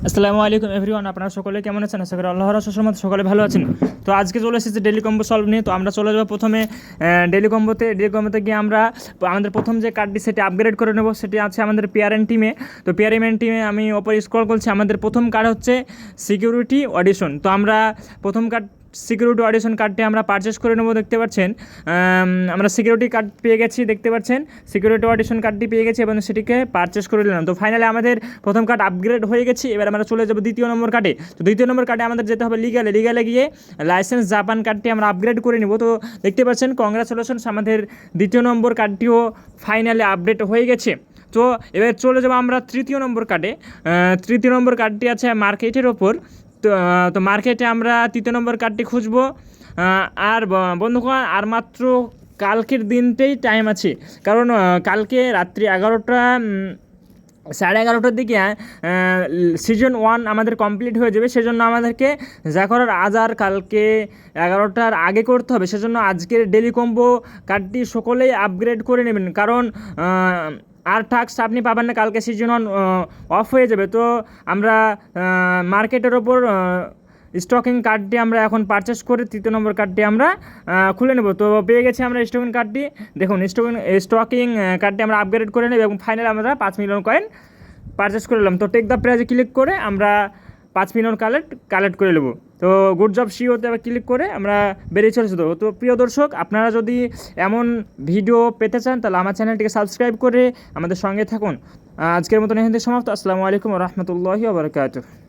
আসসালামু আলাইকুম এভরিওয়ান, আপনারা সকলে কেমন আছেন? আশা করি আল্লাহর রহমতে সকলে ভালো আছেন। তো আজকে চলে এসেছে ডেলি কম্বো সলভ নিয়ে। তো আমরা চলে যাবো প্রথমে ডেলি কম্বোতে গিয়ে আমরা আমাদের প্রথম যে কার্ডটি সেটি আপগ্রেড করে নেব। সেটি আছে আমাদের পিআরএন টিমে। তো পিআরএন টিমে আমি ওপরে স্ক্রল করছি। আমাদের প্রথম কার্ড হচ্ছে সিকিউরিটি অডিশন। তো আমরা প্রথম কার্ড সিকিউরিটি অডিশন কার্ডটি আমরা পারচেস করে নেবো। দেখতে পাচ্ছেন আমরা সিকিউরিটি কার্ড পেয়ে গেছি, দেখতে পাচ্ছেন সিকিউরিটি অডিশন কার্ডটি পেয়ে গেছি এবং সেটিকে পারচেস করে নিলাম। তো ফাইনালি আমাদের প্রথম কার্ড আপগ্রেড হয়ে গেছি। এবার আমরা চলে যাবো দ্বিতীয় নম্বর কার্ডে। তো দ্বিতীয় নম্বর কার্ডে আমাদের যেতে হবে লিগালে গিয়ে লাইসেন্স জাপান কার্ডটি আমরা আপগ্রেড করে নিব। তো দেখতে পাচ্ছেন কংগ্রাচুলেশনস, আমাদের দ্বিতীয় নম্বর কার্ডটিও ফাইনালি আপডেট হয়ে গেছে। তো এবার চলে যাবো আমরা তৃতীয় নম্বর কার্ডে। তৃতীয় নম্বর কার্ডটি আছে মার্কেটের ওপর। তো মার্কেটে আমরা তৃতীয় নম্বর কার্ডটি খুঁজবো। আর বন্ধুগণ, আর মাত্র কালকের দিনটাই টাইম আছে, কারণ কালকে রাত্রি 11টার দিকে সিজন 1 আমাদের কমপ্লিট হয়ে যাবে। সেজন্য আমাদেরকে যা করার আজ আর কালকে 11টার আগে করতে হবে। সেজন্য আজকের ডেলি কম্বো কার্ডটি সকলেই আপগ্রেড করে নেবেন, কারণ আর টাস্ক আপনি পাবেন না, কালকে সিজন 1 অফ হয়ে যাবে। তো আমরা মার্কেটের ওপর স্টকিং কার্ডটি আমরা এখন পারচেস করে তৃতীয় নম্বর কার্ডটি আমরা খুলে নেব। তো পেয়ে গেছি আমরা স্টকিং কার্ডটি। দেখুন স্টকিং কার্ডটি আমরা আপগ্রেড করে নেব এবং ফাইনালি আমরা 5 মিলিয়ন কয়েন পারচেস করে নিলাম। তো টেক দ্য প্রাইজে ক্লিক করে আমরা 5 মিলিয়ন কালেক্ট করে নেব। তো গুড জব সিওতে আবার ক্লিক করে আমরা বেরিয়ে চলেছি। তো প্রিয় দর্শক, আপনারা যদি এমন ভিডিও পেতে চান তাহলে আমার চ্যানেলটিকে সাবস্ক্রাইব করে আমাদের সঙ্গে থাকুন। আজকের মতন এখান থেকে সমাপ্ত। আসসালামু আলাইকুম ওয়া রাহমাতুল্লাহি ওয়া বারাকাতুহু।